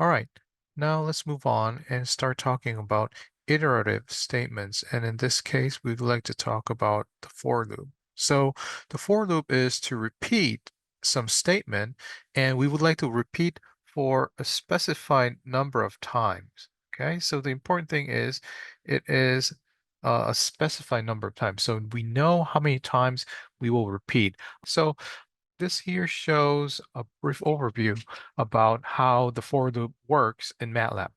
All right, now let's move on and start talking about iterative statements. And in this case, we'd like to talk about the for loop. So the for loop is to repeat some statement, and we would like to repeat for a specified number of times. Okay, so the important thing is it is a specified number of times. So we know how many times we will repeat. So this here shows a brief overview about how the for loop works in MATLAB.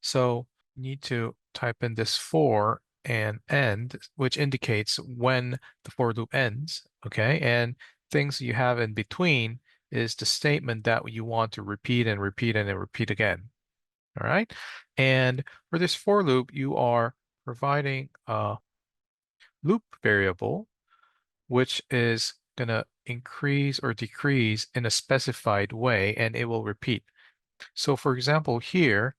So you need to type in this for and end, which indicates when the for loop ends, okay? And things you have in between is the statement that you want to repeat and repeat and then repeat again, all right? And for this for loop, you are providing a loop variable which is going to increase or decrease in a specified way, and it will repeat. So for example, here,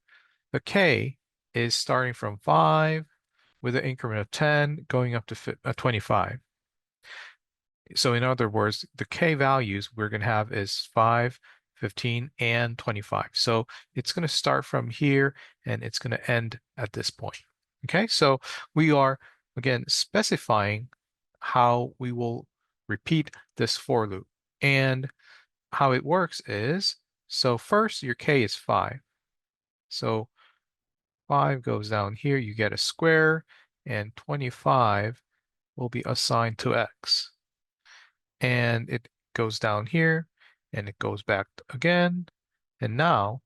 the k is starting from 5 with an increment of 10 going up to 25. So in other words, the k values we're going to have is 5, 15, and 25. So it's going to start from here, and it's going to end at this point. Okay, so we are, again, specifying how we will repeat this for loop. And how it works is, so first your k is 5. So 5 goes down here, you get a square, and 25 will be assigned to x. And it goes down here, and it goes back again. And now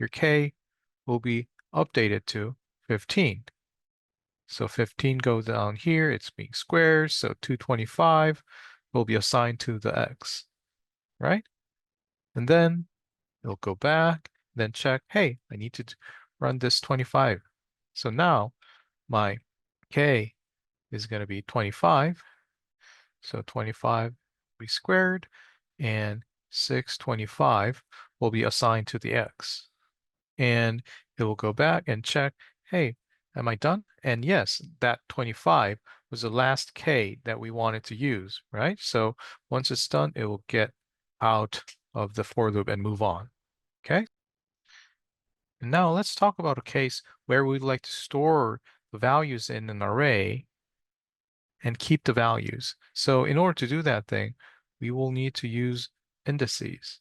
your k will be updated to 15. So 15 goes down here, it's being squared, so 225 will be assigned to the x, right? And then it'll go back, then check, hey, I need to run this 25. So now my k is going to be 25. So 25 will be squared, and 625 will be assigned to the x. And it will go back and check, hey, am I done? And yes, that 25 was the last k that we wanted to use, right? So once it's done, it will get out of the for loop and move on, okay? And now let's talk about a case where we'd like to store the values in an array and keep the values. So in order to do that thing, we will need to use indices.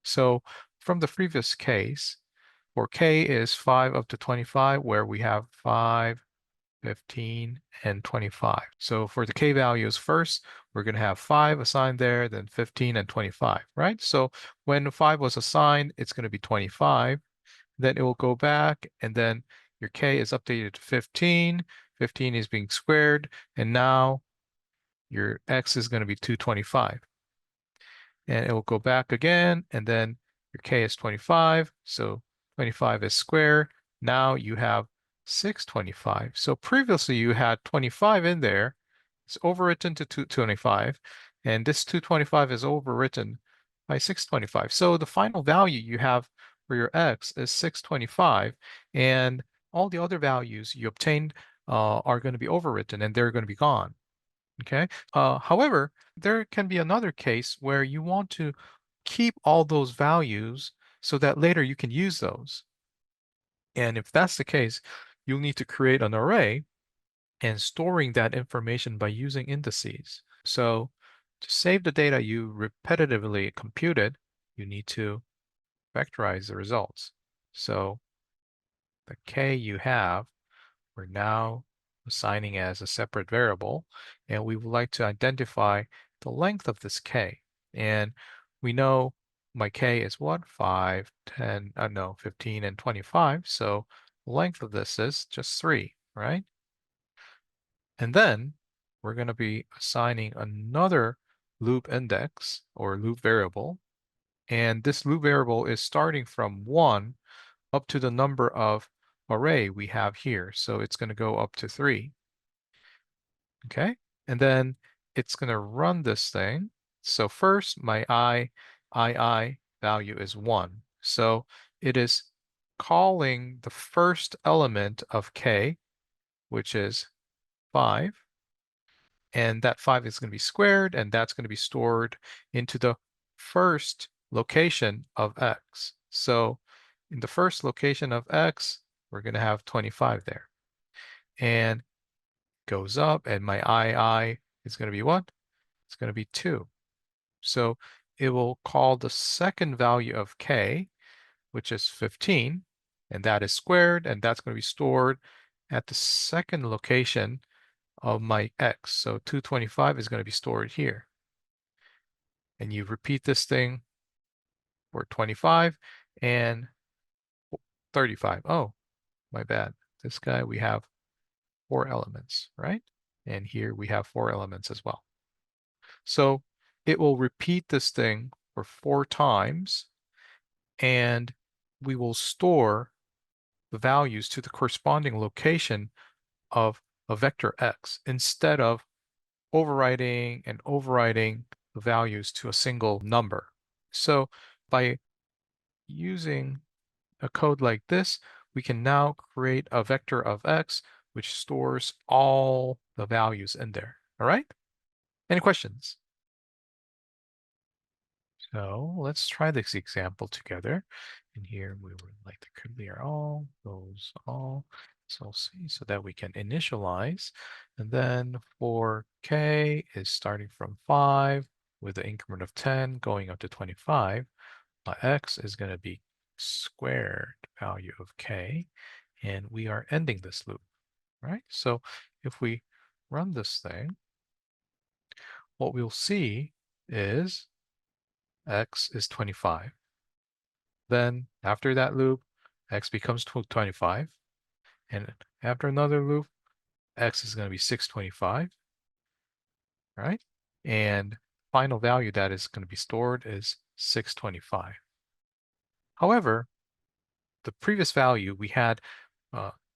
So from the previous case, for k is 5 up to 25, where we have 5, 15, and 25. So for the k values first, we're going to have 5 assigned there, then 15 and 25, right? So when 5 was assigned, it's going to be 25. Then it will go back, and then your k is updated to 15. 15 is being squared, and now your x is going to be 225. And it will go back again, and then your k is 25, so 25 is squared. Now you have 625. So previously you had 25 in there. It's overwritten to 225, and this 225 is overwritten by 625. So the final value you have for your x is 625, and all the other values you obtained are going to be overwritten, and they're going to be gone. Okay. However, there can be another case where you want to keep all those values so that later you can use those. And if that's the case, you'll need to create an array and storing that information by using indices. So to save the data you repetitively computed, you need to vectorize the results. So the k you have, we're now assigning as a separate variable, and we would like to identify the length of this k. And we know my k is what? 5, 10, no, 15, and 25. So the length of this is just 3, right? And then we're going to be assigning another loop index or loop variable. And this loop variable is starting from 1 up to the number of array we have here. So it's going to go up to 3. Okay, and then it's going to run this thing. So first, my I value is 1. So it is calling the first element of k, which is 5. And that 5 is going to be squared, and that's going to be stored into the first location of x. So in the first location of X, we're going to have 25 there. And goes up, and my II is going to be what? It's going to be 2. So it will call the second value of K, which is 15, and that is squared, and that's going to be stored at the second location of my X. So 225 is going to be stored here. And you repeat this thing for 25 and 35. Oh, my bad. This guy, we have 4 elements, right? And here we have 4 elements as well. So it will repeat this thing for 4 times, and we will store the values to the corresponding location of a vector x instead of overwriting and overwriting the values to a single number. So by using a code like this, we can now create a vector of x which stores all the values in there. All right? Any questions? So let's try this example together. And here we would like to clear all, those all, so C, so that we can initialize. And then for K is starting from 5 with the increment of 10 going up to 25. My X is going to be squared value of K. And we are ending this loop, right? So if we run this thing, what we'll see is X is 25. Then after that loop, X becomes 25. And after another loop, X is going to be 625, right? And final value that is going to be stored is 625. However, the previous value we had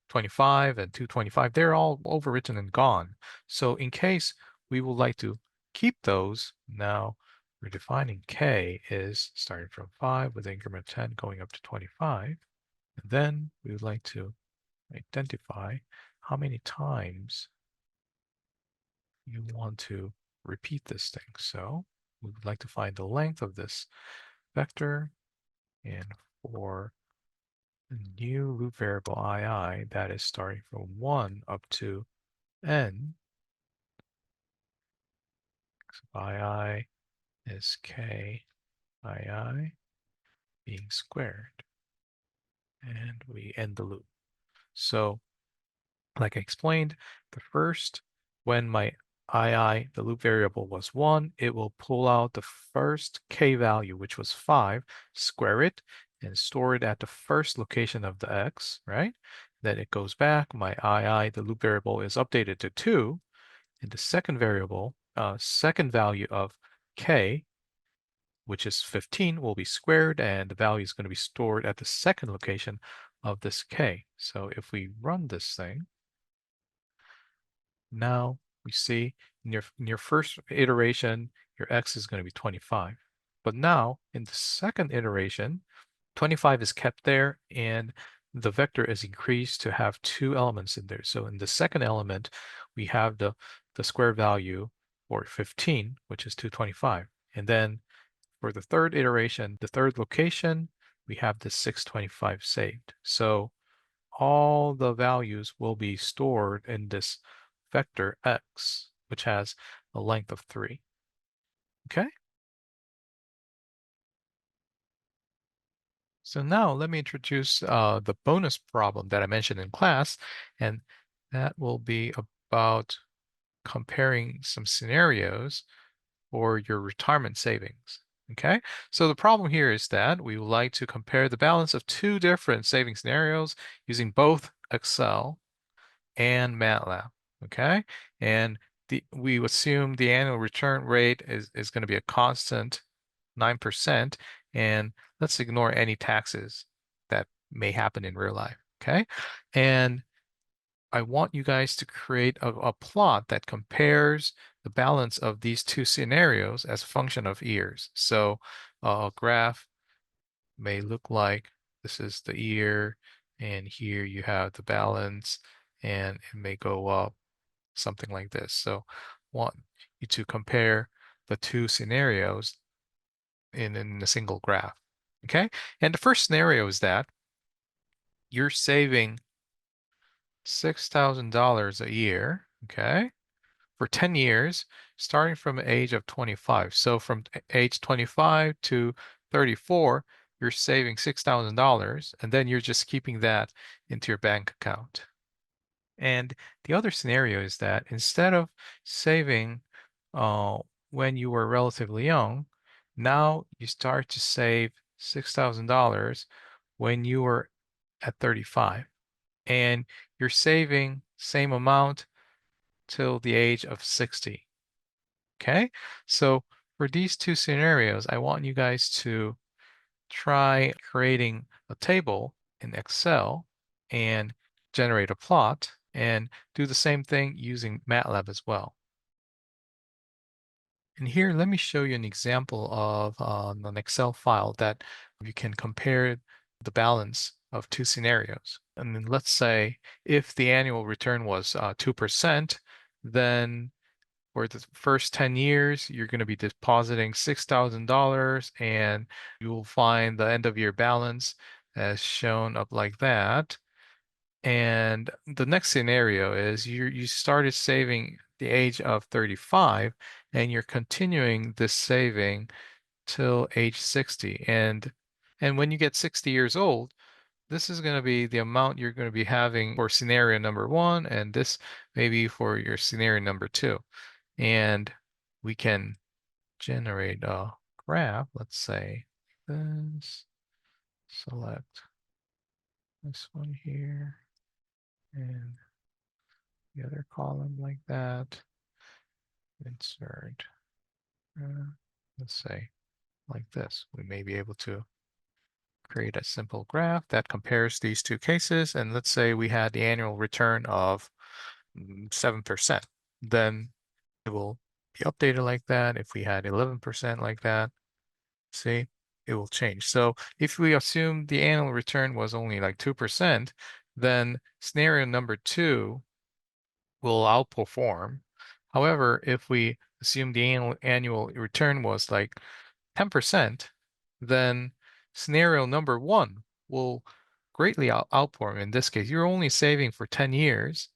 25 and 225, they're all overwritten and gone. So in case we would like to keep those, now we're defining K is starting from 5 with increment 10 going up to 25. And then we would like to identify how many times you want to repeat this thing. So we would like to find the length of this vector, and for the new loop variable II that is starting from 1 up to n, so II is k II being squared, and we end the loop. So like I explained, the first, when my II, the loop variable was 1, it will pull out the first k value, which was 5, square it, and store it at the first location of the x, right? Then it goes back, my II, the loop variable, is updated to 2, and the second variable, second value of k, which is 15, will be squared, and the value is going to be stored at the second location of this k. So if we run this thing, now we see in your first iteration, your x is going to be 25. But now in the second iteration, 25 is kept there and the vector is increased to have 2 elements in there. So in the second element, we have the square value for 15, which is 225. And then for the third iteration, the third location, we have the 625 saved. So all the values will be stored in this vector x, which has a length of 3. Okay? So now let me introduce the bonus problem that I mentioned in class, and that will be about comparing some scenarios for your retirement savings. Okay, so the problem here is that we would like to compare the balance of 2 different saving scenarios using both Excel and MATLAB. Okay, and we assume the annual return rate is going to be a constant 9%, and let's ignore any taxes that may happen in real life. Okay, and I want you guys to create a plot that compares the balance of these 2 scenarios as a function of years. So a graph may look like this is the year, and here you have the balance, and it may go up something like this. So I want you to compare the 2 scenarios in a single graph. Okay, and the first scenario is that you're saving $6,000 a year, okay, for 10 years, starting from the age of 25. So from age 25 to 34, you're saving $6,000, and then you're just keeping that into your bank account. And the other scenario is that instead of saving uh, when you were relatively young, now you start to save $6,000 when you were at 35. And you're saving same amount till the age of 60. Okay? So for these two scenarios, I want you guys to try creating a table in Excel and generate a plot and do the same thing using MATLAB as well. And here, let me show you an example of an Excel file that you can compare the balance of two scenarios. And then let's say if the annual return was 2%, then for the first 10 years, you're going to be depositing $6,000 and you will find the end of year balance as shown up like that. And the next scenario is you started saving the age of 35 and you're continuing this saving till age 60. And when you get 60 years old, this is going to be the amount you're going to be having for scenario number one, and this maybe for your scenario number two. And we can generate a graph, let's say this, select this one here, and the other column like that, insert, let's say like this. We may be able to create a simple graph that compares these two cases, and let's say we had the annual return of 7%. Then it will be updated like that. If we had 11% like that, see, it will change. So if we assume the annual return was only like 2%, then scenario number two will outperform. However, if we assume the annual return was like 10%, then scenario number one will greatly outperform. In this case, you're only saving for 10 years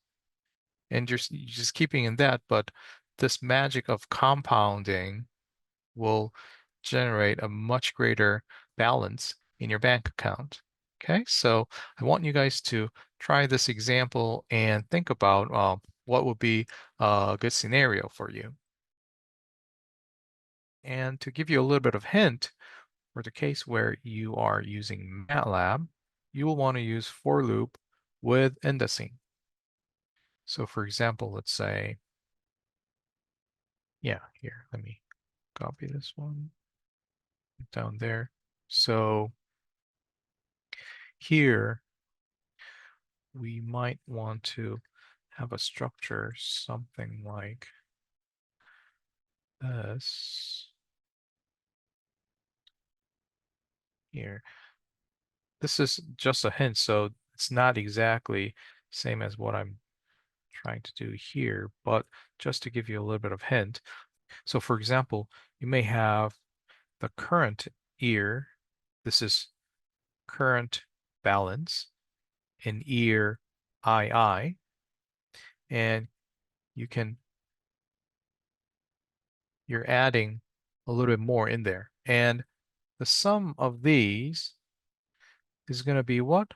and you're just keeping in that, but this magic of compounding will generate a much greater balance in your bank account. Okay, so I want you guys to try this example and think about what would be a good scenario for you. And to give you a little bit of hint, for the case where you are using MATLAB, you will want to use for loop with indexing. So for example, let's say, yeah, here, let me copy this one down there. So here we might want to have a structure something like this here. This is just a hint, so it's not exactly same as what I'm trying to do here, but just to give you a little bit of hint. So for example, you may have the current year. This is current balance in year II, and you're adding a little bit more in there. And the sum of these is going to be what?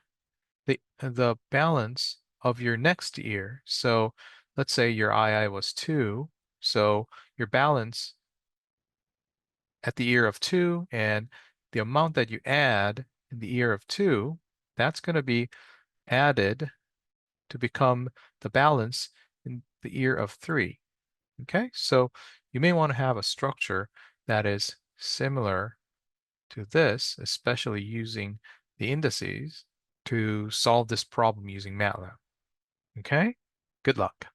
The balance of your next year. So let's say your II was 2. So your balance at the year of 2 and the amount that you add in the year of 2, that's going to be added to become the balance in the year of 3. Okay, so you may want to have a structure that is similar to this, especially using the indices to solve this problem using MATLAB. Okay, good luck.